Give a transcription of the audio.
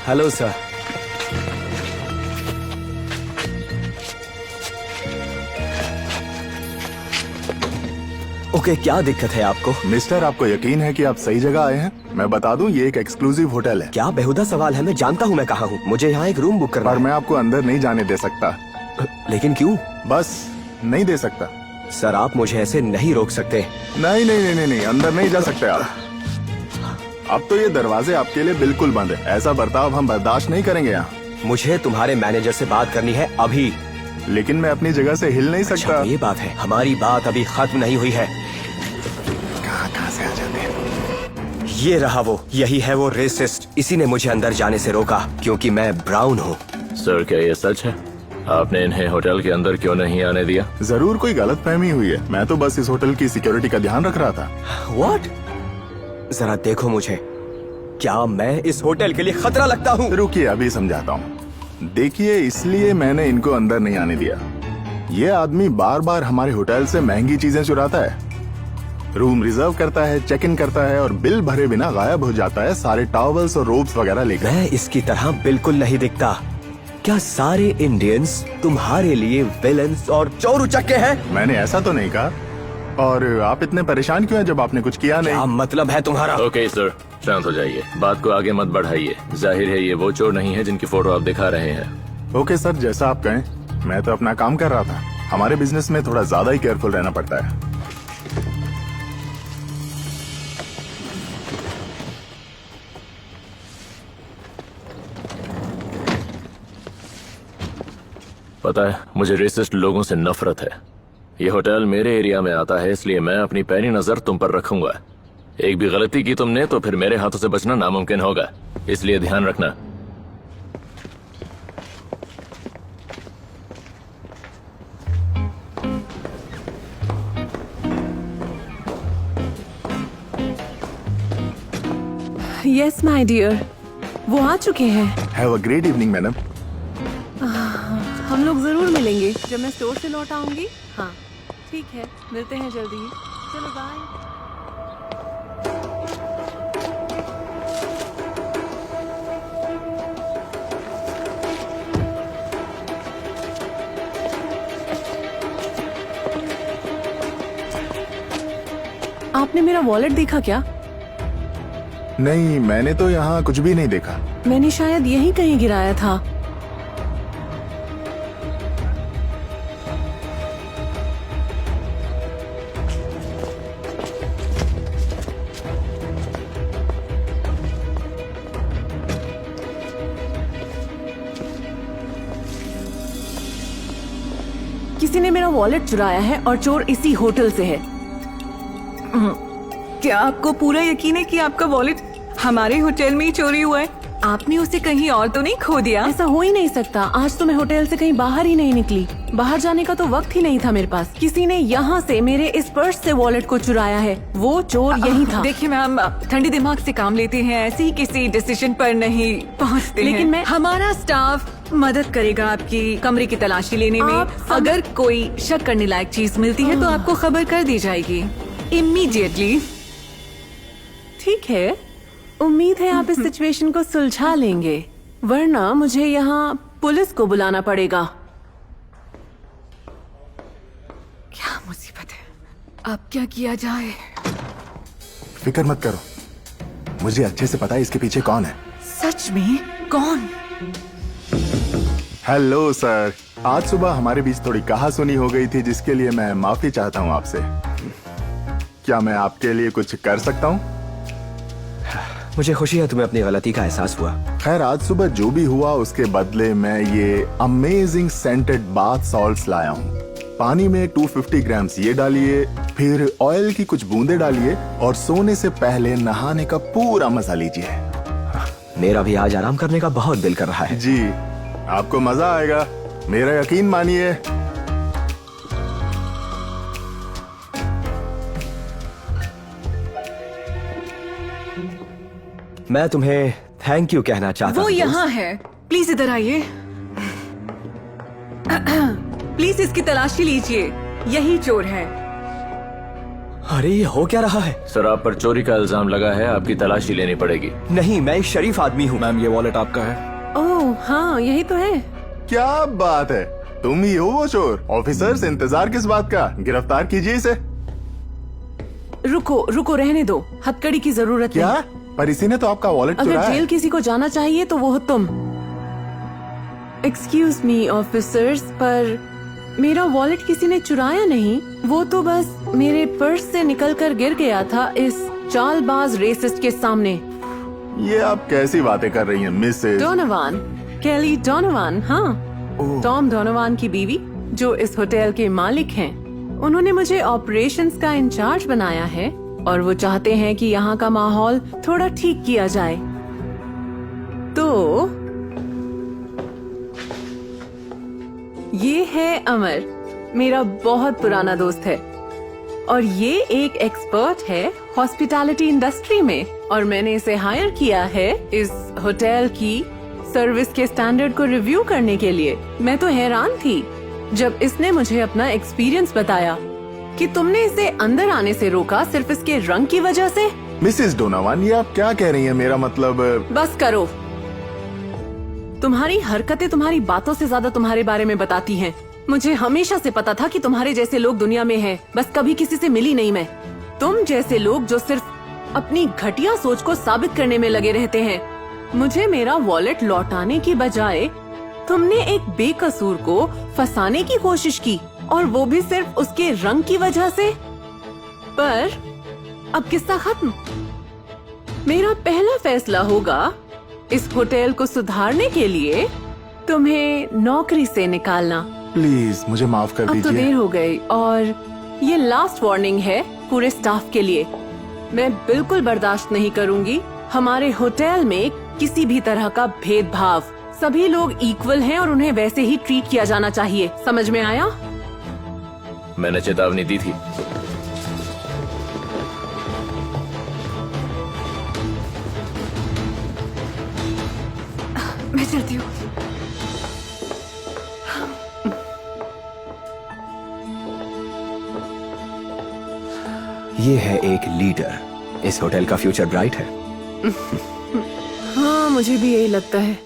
Hello sir. Okay, क्या दिक्कत है आपको? मिस्टर, आपको यकीन है कि आप सही जगह आए हैं? मैं बता दूं, ये एक एक्सक्लूसिव होटल है। क्या बेहुदा सवाल है, मैं जानता हूँ मैं कहाँ हूँ। मुझे यहाँ एक रूम बुक करना पर है। मैं आपको अंदर नहीं जाने दे सकता। लेकिन क्यों? बस नहीं दे सकता। सर, आप मुझे ऐसे नहीं रोक सकते। नहीं नहीं नहीं नहीं नहीं, अंदर नहीं जा सकते आप। अब तो ये दरवाजे आपके लिए बिल्कुल बंद है। ऐसा बर्ताव हम बर्दाश्त नहीं करेंगे यहाँ। मुझे तुम्हारे मैनेजर से बात करनी है अभी। लेकिन मैं अपनी जगह से हिल नहीं सकता। अच्छा, ये बात है। हमारी बात अभी खत्म नहीं हुई है। कहाँ से आ जाते हैं? ये रहा वो, यही है वो रेसिस्ट। इसी ने मुझे अंदर जाने से रोका क्योंकि मैं ब्राउन हूँ। सर, क्या ये सच है? आपने इन्हें होटल के अंदर क्यों नहीं आने दिया? जरूर कोई गलतफहमी हुई है। मैं तो बस इस होटल की सिक्योरिटी का ध्यान रख रहा था। व्हाट? जरा देखो मुझे, क्या मैं इस होटल के लिए खतरा लगता हूँ? रुकिए, अभी समझाता हूँ। देखिए, इसलिए मैंने इनको अंदर नहीं आने दिया। ये आदमी बार बार हमारे होटल से महंगी चीजें चुराता है, रूम रिजर्व करता है, चेक इन करता है और बिल भरे बिना गायब हो जाता है, सारे टॉवल्स और रोप्स वगैरह लेकर। मैं इसकी तरह बिल्कुल नहीं दिखता। क्या सारे इंडियंस तुम्हारे लिए विलेंस और चोर उचक्के हैं? मैंने ऐसा तो नहीं कहा। और आप इतने परेशान क्यों हैं जब आपने कुछ किया क्या नहीं? मतलब है तुम्हारा? ओके सर, शांत हो जाइए। बात को आगे मत बढ़ाइए। जाहिर है ये वो चोर नहीं है जिनकी फोटो आप दिखा रहे हैं। ओके सर, जैसा आप कहें। मैं तो अपना काम कर रहा था। हमारे बिजनेस में थोड़ा ज्यादा ही केयरफुल रहना पड़ता है। पता है, मुझे रेसिस्ट लोगों से नफरत है। ये होटल मेरे एरिया में आता है, इसलिए मैं अपनी पैनी नजर तुम पर रखूंगा। एक भी गलती की तुमने तो फिर मेरे हाथों से बचना नामुमकिन होगा, इसलिए ध्यान रखना। यस माय डियर, वो आ चुके हैं। Have a great evening madam. हम लोग जरूर मिलेंगे जब मैं स्टोर से लौट आऊंगी। हाँ ठीक है, मिलते हैं जल्दी ही। चलो बाय। आपने मेरा वॉलेट देखा क्या? नहीं, मैंने तो यहाँ कुछ भी नहीं देखा। मैंने शायद यहीं कहीं गिराया था। किसी ने मेरा वॉलेट चुराया है और चोर इसी होटल से है। क्या आपको पूरा यकीन है कि आपका वॉलेट हमारे होटल में ही चोरी हुआ है? आपने उसे कहीं और तो नहीं खो दिया? ऐसा हो ही नहीं सकता। आज तो मैं होटल से कहीं बाहर ही नहीं निकली। बाहर जाने का तो वक्त ही नहीं था मेरे पास। किसी ने यहाँ से मेरे इस पर्स से वॉलेट को चुराया है। वो चोर यही था। देखिए मैम, ठंडी दिमाग से काम लेते हैं, ऐसे ही किसी डिसीजन पर नहीं पहुँचते हैं। लेकिन हमारा स्टाफ मदद करेगा आपकी कमरे की तलाशी लेने में। अगर कोई शक करने लायक चीज मिलती है तो आपको खबर कर दी जाएगी इमीडिएटली। ठीक है, उम्मीद है आप इस सिचुएशन को सुलझा लेंगे, वरना मुझे यहाँ पुलिस को बुलाना पड़ेगा। क्या मुसीबत है, अब क्या किया जाए? फिक्र मत करो, मुझे अच्छे से पता है इसके पीछे कौन है। सच में? कौन? हेलो सर, आज सुबह हमारे बीच थोड़ी कहासुनी हो गई थी, जिसके लिए मैं माफी चाहता हूँ आपसे। क्या मैं आपके लिए कुछ कर सकता हूँ? मुझे खुशी है तुम्हें अपनी गलती का एहसास हुआ। खैर, आज सुबह जो भी हुआ उसके बदले मैं ये अमेजिंग सेंटेड बाथ सॉल्ट्स लाया हूँ। पानी में 250 ग्राम्स ये डालिए, फिर ऑयल की कुछ बूंदे डालिए और सोने से पहले नहाने का पूरा मजा लीजिए। मेरा भी आज आराम करने का बहुत दिल कर रहा है। जी, आपको मजा आएगा, मेरा यकीन मानिए। मैं तुम्हें थैंक यू कहना चाहता वो हूँ। यहाँ है, प्लीज इधर आइए। प्लीज इसकी तलाशी लीजिए, यही चोर है। अरे ये हो क्या रहा है? सर, आप पर चोरी का इल्जाम लगा है, आपकी तलाशी लेनी पड़ेगी। नहीं, मैं एक शरीफ आदमी हूँ। मैम, ये वॉलेट आपका है। ओह हाँ, यही तो है। क्या बात है, तुम ही हो वो चोर। ऑफिसर्स, इंतजार किस बात का, गिरफ्तार कीजिए इसे। रुको रुको, रहने दो, हथकड़ी की जरूरत क्या? नहीं। पर इसी ने तो आपका वॉलेट अगर चुराया है। जेल किसी को जाना चाहिए तो वो हो तुम। एक्सक्यूज मी ऑफिसर्स, पर मेरा वॉलेट किसी ने चुराया नहीं। वो तो बस मेरे पर्स से निकलकर गिर गया था इस चालबाज रेसिस्ट के सामने। ये आप कैसी बातें कर रही हैं मिसेज? डोनोवान, केली डोनोवान। हाँ, टॉम डोनोवान की बीवी, जो इस होटल के मालिक हैं। उन्होंने मुझे ऑपरेशंस का इंचार्ज बनाया है और वो चाहते हैं कि यहाँ का माहौल थोड़ा ठीक किया जाए। तो ये है अमर, मेरा बहुत पुराना दोस्त है और ये एक एक्सपर्ट है हॉस्पिटैलिटी इंडस्ट्री में, और मैंने इसे हायर किया है इस होटल की सर्विस के स्टैंडर्ड को रिव्यू करने के लिए। मैं तो हैरान थी जब इसने मुझे अपना एक्सपीरियंस बताया कि तुमने इसे अंदर आने से रोका सिर्फ इसके रंग की वजह से। मिसेज डोनावान, ये आप क्या कह रही हैं? मेरा मतलब बस करो, तुम्हारी हरकतें तुम्हारी बातों से ज्यादा तुम्हारे बारे में बताती हैं। मुझे हमेशा से पता था कि तुम्हारे जैसे लोग दुनिया में हैं, बस कभी किसी से मिली नहीं मैं। तुम जैसे लोग जो सिर्फ अपनी घटिया सोच को साबित करने में लगे रहते हैं। मुझे मेरा वॉलेट लौटाने की बजाय तुमने एक बेकसूर को फंसाने की कोशिश की, और वो भी सिर्फ उसके रंग की वजह से। पर अब किस्सा खत्म। मेरा पहला फैसला होगा इस होटल को सुधारने के लिए तुम्हें नौकरी से निकालना। प्लीज मुझे माफ कर अब तो दीजिए। देर हो गई, और ये लास्ट वार्निंग है पूरे स्टाफ के लिए। मैं बिल्कुल बर्दाश्त नहीं करूंगी हमारे होटल में किसी भी तरह का भेदभाव। सभी लोग इक्वल हैं और उन्हें वैसे ही ट्रीट किया जाना चाहिए। समझ में आया? मैंने चेतावनी दी थी। मैं चलती हूँ। ये है एक लीडर। इस होटल का फ्यूचर ब्राइट है। हाँ, मुझे भी यही लगता है।